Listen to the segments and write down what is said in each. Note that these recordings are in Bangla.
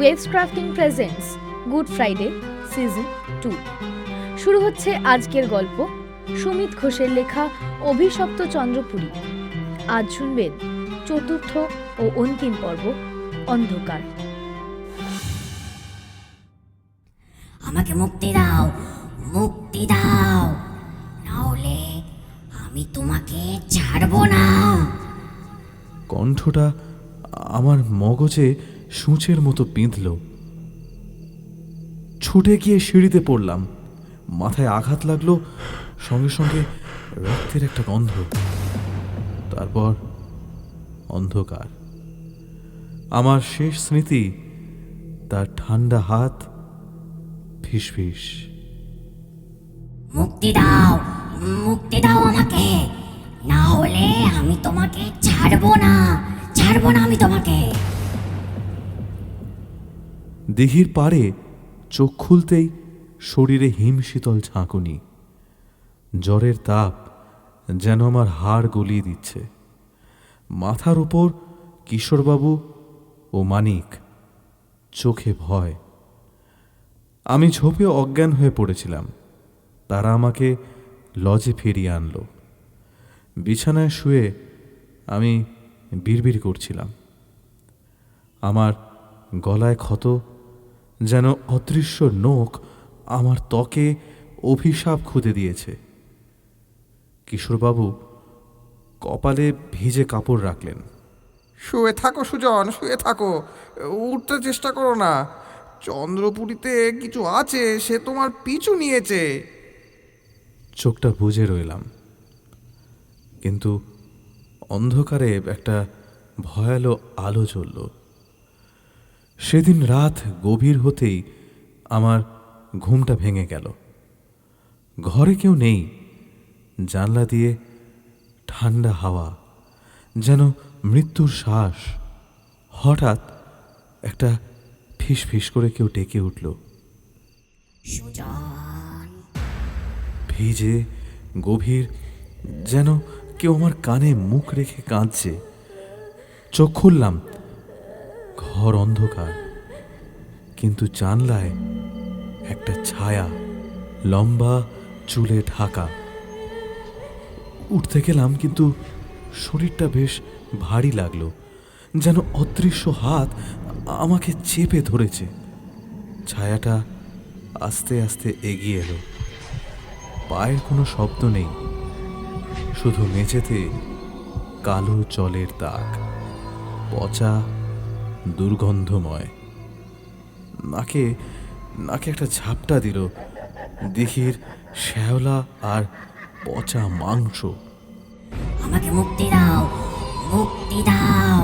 Waves crafting presents good Friday season 2। শুরু হচ্ছে আজকের গল্প, সুমিত ঘোষের লেখা অভিশপ্ত চন্দ্রপুরী। আজ শুনবেন চতুর্থ ও অন্তিম পর্ব, অন্ধকার। আমাকে মুক্তি দাও, মুক্তি দাও, নাহলে আমি তোমাকে ছাড়বো না। কণ্ঠটা আমার মগজে সূঁচের মতো বিঁধল। ছুটে গিয়ে সিঁড়িতে পড়লাম। মাথায় আঘাত লাগলো, সঙ্গে সঙ্গে রক্তের একটা গন্ধ, তারপর অন্ধকার। আমার শেষ স্মৃতি তার ঠান্ডা হাত, ফিসফিস। মুক্তি দাও, মুক্তি দাও আমাকে, না হলে আমি তোমাকে ছাড়বো না, ছাড়বো না আমি তোমাকে। দিঘির পাড়ে চোখ খুলতেই শরীরে হিমশীতল ঝাঁকুনি। জ্বরের তাপ যেন আমার হাড় গলিয়ে দিচ্ছে। মাথার উপর কিশোরবাবু ও মানিক, চোখে ভয়। আমি ঝোপে অজ্ঞান হয়ে পড়েছিলাম। তারা আমাকে লজে ফিরিয়ে আনলো। বিছানায় শুয়ে আমি বিড়বিড় করছিলাম। আমার গলায় ক্ষত, যেন অদৃশ্য নখ আমার ত্বকে অভিশাপ খুঁজে দিয়েছে। কিশোরবাবু কপালে ভিজে কাপড় রাখলেন। শুয়ে থাকো সুজন, শুয়ে থাকো, উঠতে চেষ্টা করো না। চন্দ্রপুরীতে কিছু আছে, সে তোমার পিছু নিয়েছে। চোখটা বুজে রইলাম, কিন্তু অন্ধকারে একটা ভয়ালো আলো জ্বলল। সেদিন রাত গভীর হতেই আমার ঘুমটা ভেঙে গেল। ঘরে কেউ নেই। জানলা দিয়ে ঠান্ডা হাওয়া, যেন মৃত্যুর শ্বাস। হঠাৎ একটা ফিস ফিস করে কেউ ডেকে উঠল। সুজন, ভিজে গভীর, যেন কেউ আমার কানে মুখ রেখে কাঁদছে। চোখ খুললাম, ঘর অন্ধকার, কিন্তু জানলায় একটা ছায়া, লম্বা চুলে ঢাকা। উঠতে গেলাম, কিন্তু শরীরটা বেশ ভারী লাগলো, যেন অদৃশ্য হাত আমাকে চেপে ধরেছে। ছায়াটা আস্তে আস্তে এগিয়ে এলো। পায়ের কোনো শব্দ নেই, শুধু মেঝেতে কালো জলের দাগ, পচা, দুর্গন্ধময়। নাকে নাকে একটা ঝাপটা দিল। দিঘির শ্যাওলা আর পচা মাংস। আমাকে মুক্তি দাও, মুক্তি দাও।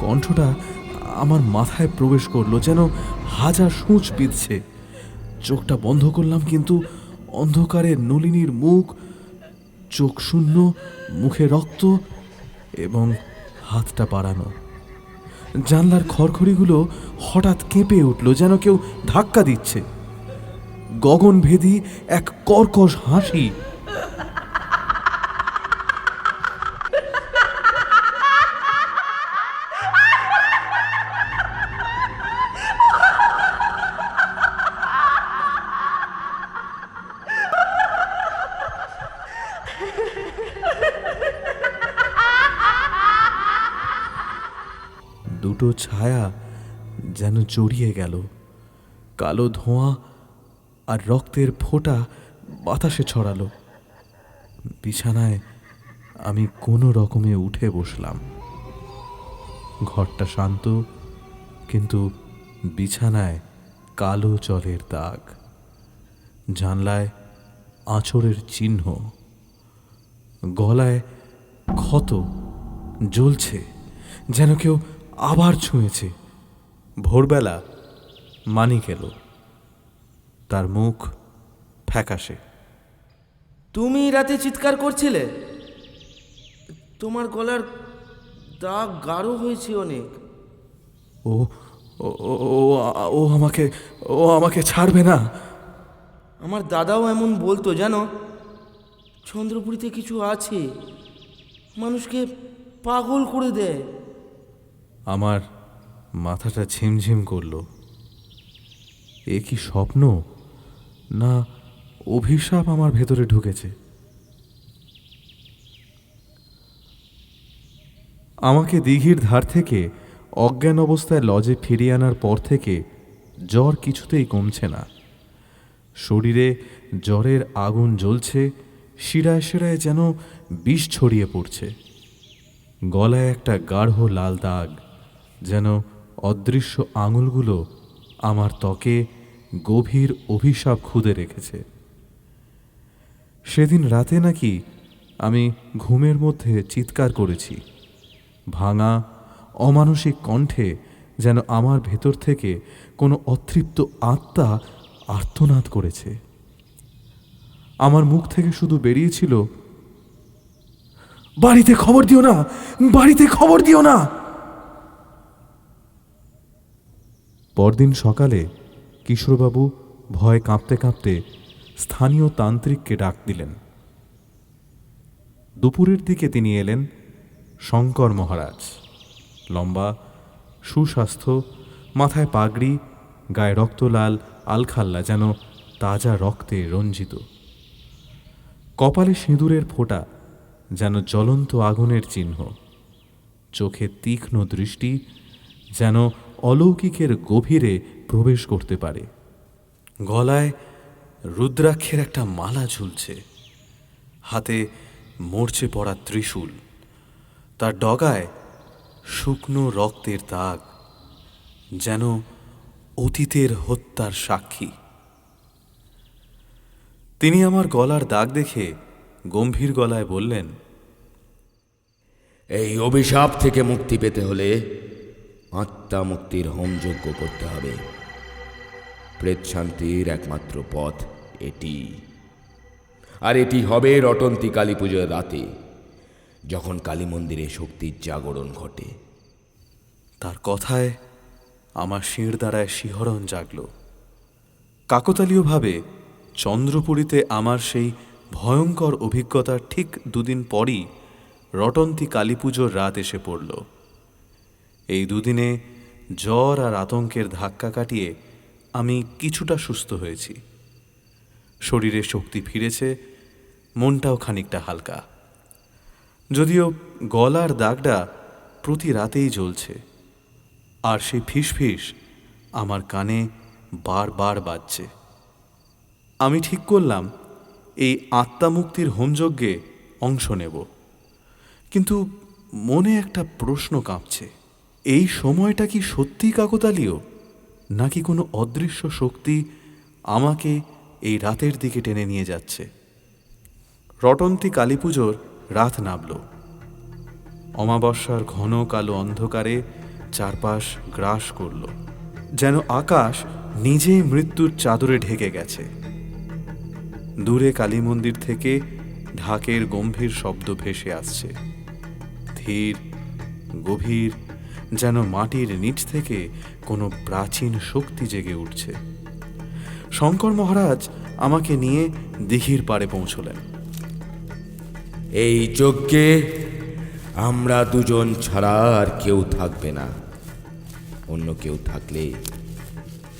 কণ্ঠটা আমার মাথায় প্রবেশ করলো, যেন হাজার সূঁচ বিঁধছে। চোখটা বন্ধ করলাম, কিন্তু অন্ধকারে নলিনীর মুখ, চোখ শূন্য, মুখে রক্ত এবং হাতটা বাড়ানো। জানলার খড়খড়িগুলো হঠাৎ কেঁপে উঠল, যেন কেউ ধাক্কা দিচ্ছে। গগনভেদী এক কর্কশ হাসি। দুটো ছায়া যেন জড়িয়ে গেল। কালো ধোঁয়া আর রক্তের ফোঁটা বাতাসে ছড়ালো। বিছানায় আমি কোনো রকমে উঠে বসলাম। ঘরটা শান্ত, কিন্তু বিছানায় কালো জলের দাগ, জানলায় আঁচড়ের চিহ্ন, গলায় ক্ষত জ্বলছে, যেন কেউ আবার ছুঁয়েছে। ভোরবেলা মানিক এলো। তার মুখ ফ্যাকাশে। তুমি রাতে চিৎকার করছিলে? তোমার গলার দাগ গাঢ় হয়েছে অনেক। ও ও ও আমাকে ও আমাকে ছাড়বে না। আমার দাদাও এমন বলতো, জানো, চন্দ্রপুরীতে কিছু আছে, মানুষকে পাগল করে দেয়। আমার মাথাটা ঝিমঝিম করল। এ কি স্বপ্ন, না অভিশাপ আমার ভেতরে ঢুকেছে? আমাকে দিঘির ধার থেকে অজ্ঞান অবস্থায় লজে ফিরিয়ে আনার পর থেকে জ্বর কিছুতেই কমছে না। শরীরে জ্বরের আগুন জ্বলছে, শিরায় শিরায় যেন বিষ ছড়িয়ে পড়ছে। গলায় একটা গাঢ় লাল দাগ, যেন অদৃশ্য আঙুলগুলো আমার ত্বকে গভীর অভিশাপ খুদে রেখেছে। সেদিন রাতে নাকি আমি ঘুমের মধ্যে চিৎকার করেছি। ভাঙা অমানসিক কণ্ঠে যেন আমার ভেতর থেকে কোনো অতৃপ্ত আত্মা আর্তনাদ করেছে। আমার মুখ থেকে শুধু বেরিয়েছিল, বাড়িতে খবর দিও না, বাড়িতে খবর দিও না। পরদিন সকালে কিশোরবাবু ভয়ে কাঁপতে কাঁপতে স্থানীয় তান্ত্রিককে ডাক দিলেন। দুপুরের দিকে তিনি এলেন। শঙ্কর মহারাজ, লম্বা, সুস্বাস্থ্য, মাথায় পাগড়ি, গায়ে রক্তলাল আলখাল্লা যেন তাজা রক্তে রঞ্জিত, কপালে সিঁদুরের ফোঁটা যেন জ্বলন্ত আগুনের চিহ্ন, চোখে তীক্ষ্ণ দৃষ্টি যেন অলৌকিকের গভীরে প্রবেশ করতে পারে। গলায় রুদ্রাক্ষের একটা মালা ঝুলছে, হাতে মরচে পড়া ত্রিশূল, তার ডগায় শুকনো রক্তের দাগ, যেন অতীতের হত্যার সাক্ষী। তিনি আমার গলার দাগ দেখে গম্ভীর গলায় বললেন, এই অভিশাপ থেকে মুক্তি পেতে হলে আত্মা মুক্তির হোমযজ্ঞ করতে হবে। প্রেত শান্তির একমাত্র পথ এটি, আর এটি হবে রটন্তী কালী পুজোর রাতে, যখন কালী মন্দিরে শক্তির জাগরণ ঘটে। তার কথায় আমার শির দ্বারায় শিহরণ জাগল। কাকতালীয়ভাবে চন্দ্রপুরীতে আমার সেই ভয়ঙ্কর অভিজ্ঞতার ঠিক দুদিন পরই রটন্তী কালী পুজোর রাত এসে পড়ল। এই দুদিনে জ্বর আর আতঙ্কের ধাক্কা কাটিয়ে আমি কিছুটা সুস্থ হয়েছি। শরীরে শক্তি ফিরেছে, মনটাও খানিকটা হালকা। যদিও গলার দাগটা প্রতি রাতেই জ্বলছে, আর সেই ফিসফিস আমার কানে বারবার বাজছে। আমি ঠিক করলাম এই আত্মামুক্তির হোমযজ্ঞে অংশ নেব, কিন্তু মনে একটা প্রশ্ন কাঁপছে, এই সময়টা কি সত্যিই কাকতালীয়, নাকি কোনো অদৃশ্য শক্তি আমাকে এই রাতের দিকে টেনে নিয়ে যাচ্ছে? রটন্তী কালী পুজোর রাত নামল। অমাবস্যার ঘন কালো অন্ধকারে চারপাশ গ্রাস করল, যেন আকাশ নিজেই মৃত্যুর চাদরে ঢেকে গেছে। দূরে কালী মন্দির থেকে ঢাকের গম্ভীর শব্দ ভেসে আসছে, ধীর, গভীর, যেন মাটির নিচ থেকে কোনো প্রাচীন শক্তি জেগে উঠছে। শঙ্কর মহারাজ আমাকে নিয়ে দিঘির পাড়ে পৌঁছলেন। এই যজ্ঞে আমরা দুজন ছাড়া আর কেউ থাকবে না। অন্য কেউ থাকলে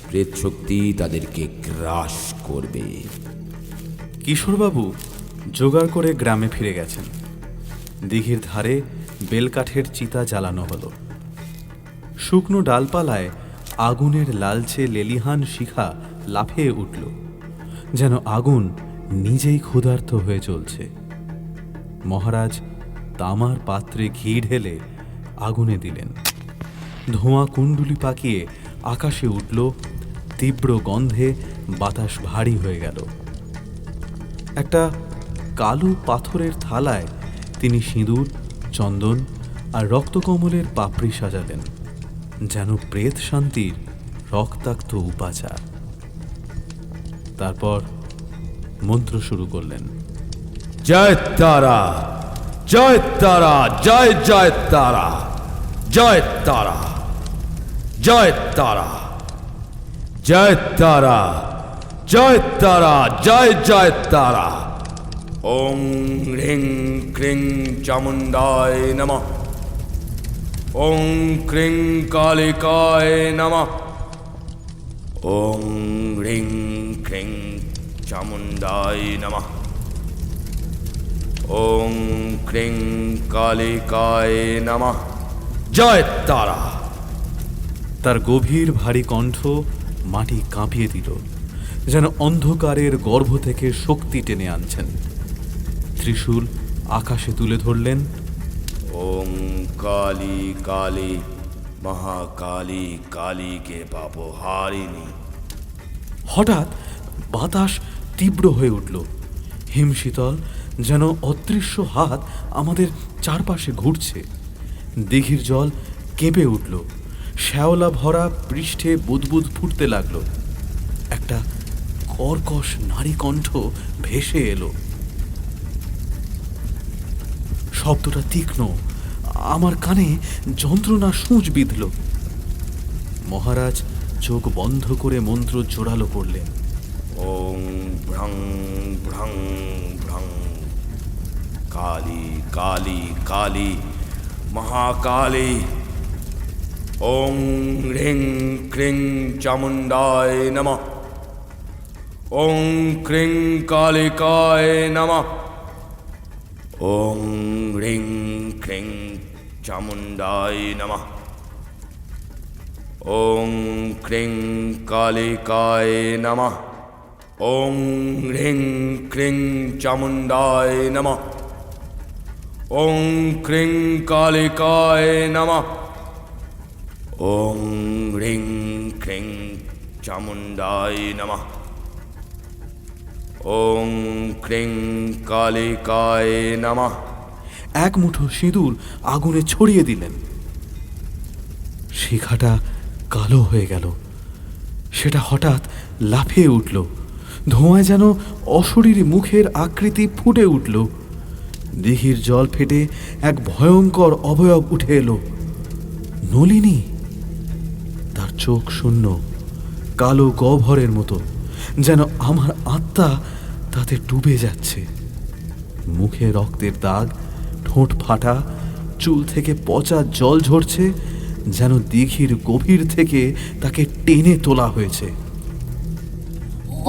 প্রেত শক্তি তাদেরকে গ্রাস করবে। কিশোরবাবু জোগাড় করে গ্রামে ফিরে গেছেন। দিঘির ধারে বেলকাঠের চিতা জ্বালানো হলো। শুকনো ডালপালায় আগুনের লালচে লেলিহান শিখা লাফিয়ে উঠল, যেন আগুন নিজেই ক্ষুধার্ত হয়ে চলছে। মহারাজ তামার পাত্রে ঘি ঢেলে আগুনে দিলেন। ধোঁয়া কুণ্ডুলি পাকিয়ে আকাশে উঠল, তীব্র গন্ধে বাতাস ভারী হয়ে গেল। একটা কালো পাথরের থালায় তিনি সিঁদুর, চন্দন আর রক্তকমলের পাপড়ি সাজালেন, যেন প্রেত শান্তির রক্তাক্ত উপাচার। তারপর মন্ত্র শুরু করলেন। জয় তারা, জয় তারা, জয় জয় তারা, জয় তারা, জয় তারা, জয় তারা, জয় তারা, জয় জয় তারা। ওং হ্রিং ক্রিং চামুণ্ডায় নমঃ। ওং ক্রিং কালিকায় নমঃ। ওং রিং ক্রিং চামুণ্ডায় নমঃ। ওং ক্রিং কালিকায় নমঃ। জয় তারা। তার গভীর ভারী কণ্ঠ মাটি কাঁপিয়ে দিল, যেন অন্ধকারের গর্ভ থেকে শক্তি টেনে আনছেন। ত্রিশূল আকাশে তুলে ধরলেন। ওং কালী কালী মহাকালী কালীকে পাপহারিণী। হঠাৎ বাতাস তীব্র হয়ে উঠল। হিমশীতল যেন অদৃশ্য হাত আমাদের চারপাশে ঘুরছে। দিঘির জল কেঁপে উঠল। শ্যাওলা ভরা পৃষ্ঠে বুদবুদ ফুটতে লাগলো। একটা কর্কশ নারী কণ্ঠ ভেসে এলো। শব্দটা তীক্ষ্ণ, আমার কানে যন্ত্রণা সূঁচ বিঁধল। মহারাজ চোখ বন্ধ করে মন্ত্র জোরালো করলেন। ওং ভ্রং ভ্রং ভ্রং কালী কালী কালী মহাকালী। ওং রিং ক্রিং চামুণ্ডায় নমঃ। ওং ক্রিং কালিকায় নমঃ। ওং রিং ক্রিং চামুণ্ডায় নমঃ। ওং ক্রিং কালিকায় নমঃ। ওং রিং ক্রিং চামুণ্ডায় নমঃ। ওং ক্রিং কালিকায় নমঃ। ওং রিং ক্রিং চামুণ্ডায় নমঃ। ওং ক্রিং কালিকায় নমঃ। এক মুঠো সিঁদুর আগুনে ছড়িয়ে দিলেন। শিখাটা কালো হয়ে গেল। সেটা হঠাৎ লাফিয়ে উঠল। ধোঁয়ায় যেন অশরীরী মুখের আকৃতি ফুটে উঠল। দিঘির জল ফেটে এক ভয়ঙ্কর অবয়ব উঠে এলো। নলিনী। তার চোখ শূন্য, কালো গহ্বরের মতো, যেন আমার আত্মা তাতে ডুবে যাচ্ছে। মুখে রক্তের দাগ, ঠোঁট ফাটা, চুল থেকে পচা জল ঝরছে, যেন দিঘির গভীর থেকে তাকে টেনে তোলা হয়েছে।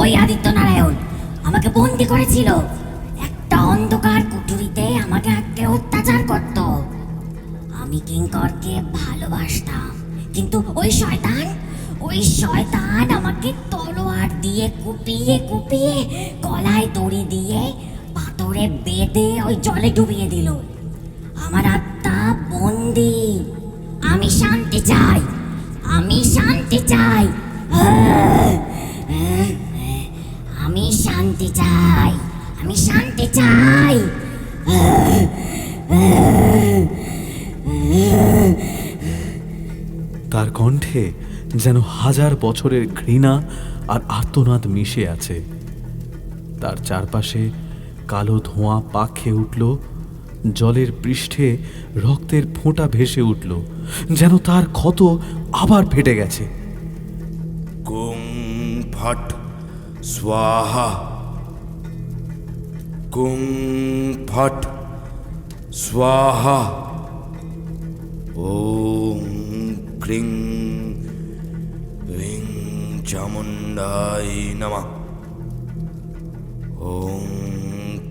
ওই আদিত্য নারায়ণ আমাকে বন্দি করেছিল। একটা অন্ধকার কুঠুরিতে আমাকে আটকে অত্যাচার করত। আমি কিঙ্করকে ভালোবাসতাম, কিন্তু ওই শয়তান আমাকে তলোয়ার দিয়ে কুপিয়ে কুপিয়ে গলায় দড়ি দিয়ে পাথরে বেঁধে ওই জলে ডুবিয়ে দিল। আমার আত্মা বন্দি। আমি শান্তি চাই, আমি শান্তি চাই, আমি শান্তি চাই, আমি শান্তি চাই। তার কণ্ঠে যেন হাজার বছরের ঘৃণা আর আর্তনাদ মিশে আছে। তার চারপাশে কালো ধোঁয়া পাক খেয়ে উঠল। জলের পৃষ্ঠে রক্তের ফোঁটা ভেসে উঠল, যেন তার ক্ষত আবার ফেটে গেছে। কুং ফট স্বাহা। কুং ফট স্বাহা। ওং ক্রিং রিং চামুণ্ডায় নমঃ। ওং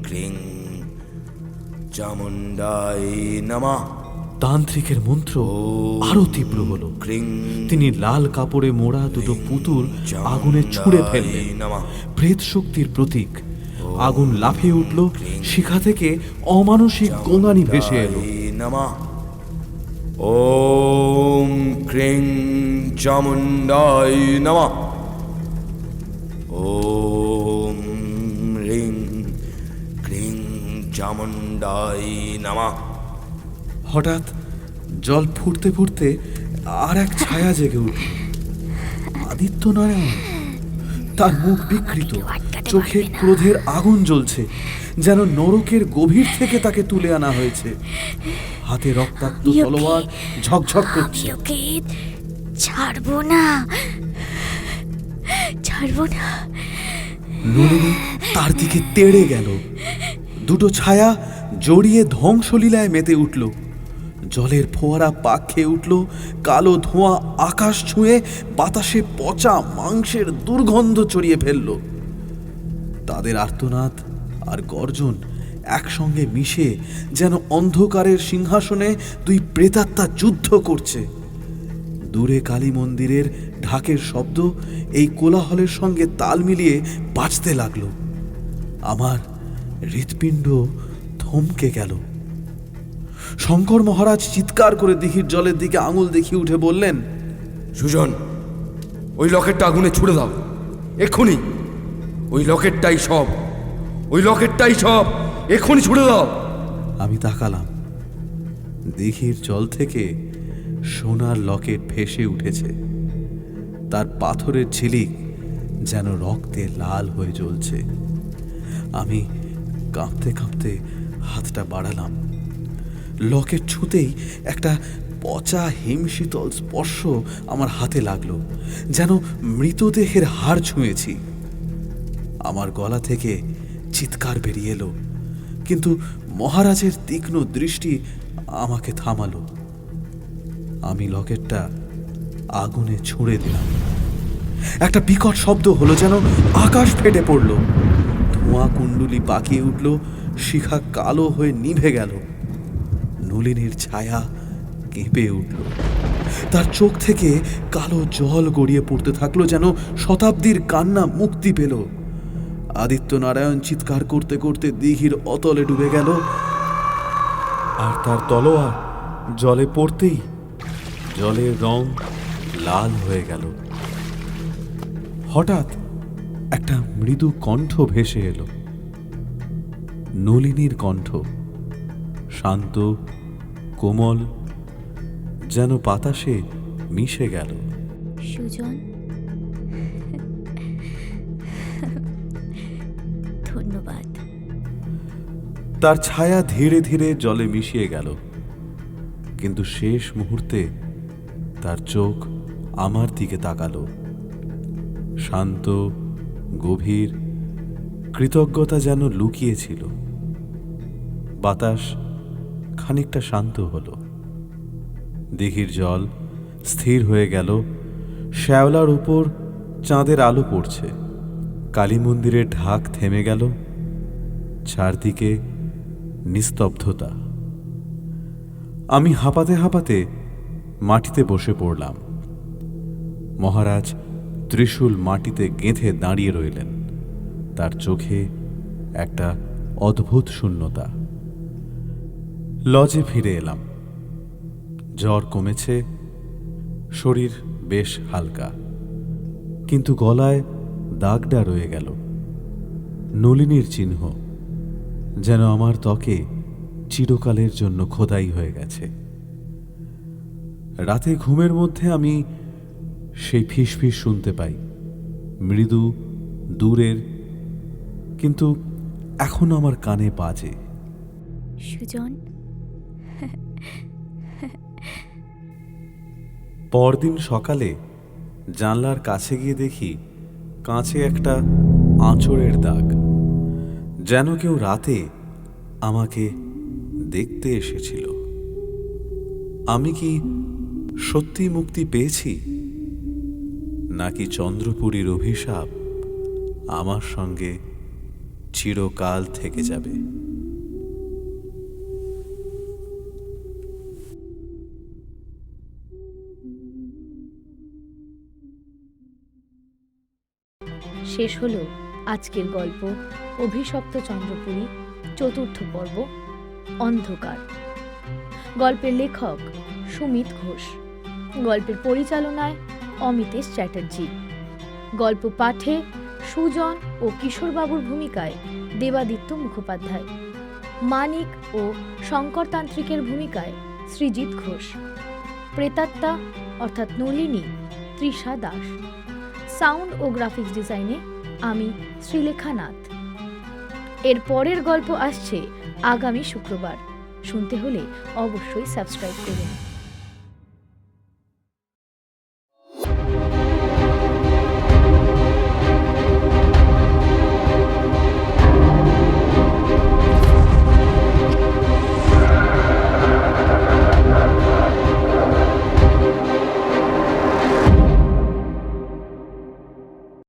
ক্রিং চামুণ্ডায় নমঃ। তান্ত্রিকের মন্ত্র আরো তীব্র হলো। তিনি লাল কাপড়ে মোড়া দুটো পুতুল আগুনে ছুঁড়ে ফেললেন। প্রেত শক্তির প্রতীক। আগুন লাফিয়ে উঠল। শিখা থেকে অমানসিক গোঙানি ভেসে এলো। ওম ক্রিং চামুণ্ডায় নমঃ। ওম রিং ক্রিং চামুণ্ডায় নমঃ। হঠাৎ জল ফুটতে ফুটতে আর এক ছায়া জেগে উঠল। আদিত্য নারায়ণ। তার মুখ বিকৃত, চোখে ক্রোধের আগুন জ্বলছে, যেন নরকের গভীর থেকে তাকে তুলে আনা হয়েছে। হাতে রক্তাক্ত তলোয়ার ঝকঝক করছে। ওকে ছাড়বো না, ছাড়বো না। নলিনী তার দিকে তেড়ে গেল। দুটো ছায়া জড়িয়ে ধ্বংসলীলায় মেতে উঠল। জলের ফোয়ারা পাক খেয়ে উঠল, কালো ধোঁয়া আকাশ ছুঁয়ে বাতাসে পচা মাংসের দুর্গন্ধ ছড়িয়ে ফেলল। তাদের আর্তনাদ আর গর্জন একসঙ্গে মিশে যেন অন্ধকারের সিংহাসনে দুই প্রেতাত্মা যুদ্ধ করছে। দূরে কালী মন্দিরের ঢাকের শব্দ এই কোলাহলের সঙ্গে তাল মিলিয়ে বাজতে লাগলো। আমার হৃৎপিণ্ড থমকে গেল। শঙ্কর মহারাজ চিৎকার করে দিঘির জলের দিকে আঙুল দেখিয়ে উঠে বললেন, সুজন, ওই লকেটটা আগুনে ছুড়ে দাও এক্ষুনি। ওই লকেটটাই সব, ওই লকেটটাই সব, এক্ষুনি ছুড়ে দাও। আমি তাকালাম। দিঘির জল থেকে সোনার লকেট ভেসে উঠেছে। তার পাথরের ঝিলিক যেন রক্তে লাল হয়ে জ্বলছে। আমি কাঁপতে কাঁপতে হাতটা বাড়ালাম। লকেট ছুঁতেই একটা পচা হিমশীতল স্পর্শ আমার হাতে লাগলো, যেন মৃতদেহের হাড় ছুঁয়েছি। আমার গলা থেকে চিৎকার বেরিয়ে এলো, কিন্তু মহারাজের তীক্ষ্ণ দৃষ্টি আমাকে থামালো। আমি লকেটটা আগুনে ছুঁড়ে দিলাম। একটা বিকট শব্দ হলো, যেন আকাশ ফেটে পড়ল। ধোঁয়া কুণ্ডুলি পাকিয়ে উঠল, শিখা কালো হয়ে নিভে গেল। নলিনীর ছায়া কেঁপে উঠল। তার চোখ থেকে কালো জল গড়িয়ে পড়তে থাকলো, যেন শতাব্দীর কান্না মুক্তি পেল। আদিত্যনারায়ণ চিৎকার করতে করতে দিঘির অতলে ডুবে গেল, আর তার তলোয়ার জলে পড়তেই জলের রং লাল হয়ে গেল। হঠাৎ একটা মৃদু কণ্ঠ ভেসে এলো, নলিনীর কণ্ঠ, শান্ত কোমল, যেন বাতাসে মিশে গেল। সুজন, ধন্যবাদ। তার ছায়া ধীরে ধীরে জলে মিশিয়ে গেল, কিন্তু শেষ মুহূর্তে তার চোখ আমার দিকে তাকালো। শান্ত, গভীর, কৃতজ্ঞতা যেন লুকিয়েছিল। বাতাস খানিকটা শান্ত হলো। দিঘির জল স্থির হয়ে গেল। শ্যাওলার উপর চাঁদের আলো পড়ছে। কালী মন্দিরের ঢাক থেমে গেল। চারদিকে নিস্তব্ধতা। আমি হাঁপাতে হাঁপাতে মাটিতে বসে পড়লাম। মহারাজ ত্রিশূল মাটিতে গেঁথে দাঁড়িয়ে রইলেন। তার চোখে একটা অদ্ভুত শূন্যতা। লজে ফিরে এলাম। জ্বর কমেছে, শরীর বেশ হালকা, কিন্তু গলায় দাগটা রয়ে গেল। নলিনীর চিহ্ন, যেন আমার ত্বকে চিরকালের জন্য খোদাই হয়ে গেছে। রাতে ঘুমের মধ্যে আমি সেই ফিসফিস শুনতে পাই, মৃদু, দূরের, কিন্তু এখন আমার কানে বাজে। সুজন, পরদিন সকালে জানলার কাছে গিয়ে দেখি কাঁচে একটা আঁচড়ের দাগ, যেন কেউ রাতে আমাকে দেখতে এসেছিল। আমি কি সত্যি মুক্তি পেয়েছি, নাকি চন্দ্রপুরীর অভিশাপ আমার সঙ্গে চিরকাল থেকে যাবে? শেষ হলো আজকের গল্প অভিশপ্ত চন্দ্রপুরী, চতুর্থ পর্ব, অন্ধকার। গল্পের লেখক সুমিত ঘোষ, গল্পের পরিচালনায় অমিতেশ চ্যাটার্জি, গল্প পাঠে সুজন ও কিশোরবাবুর ভূমিকায় দেবাদিত্য মুখোপাধ্যায়, মানিক ও শঙ্করতান্ত্রিকের ভূমিকায় সৃজিত ঘোষ, প্রেতাত্মা অর্থাৎ Nalini Trisha Das, sound oh graphics ডিজাইনে আমি শ্রীলেখা নাথ। এর পরের গল্প আসছে আগামী শুক্রবার। শুনতে হলে অবশ্যই সাবস্ক্রাইব করুন।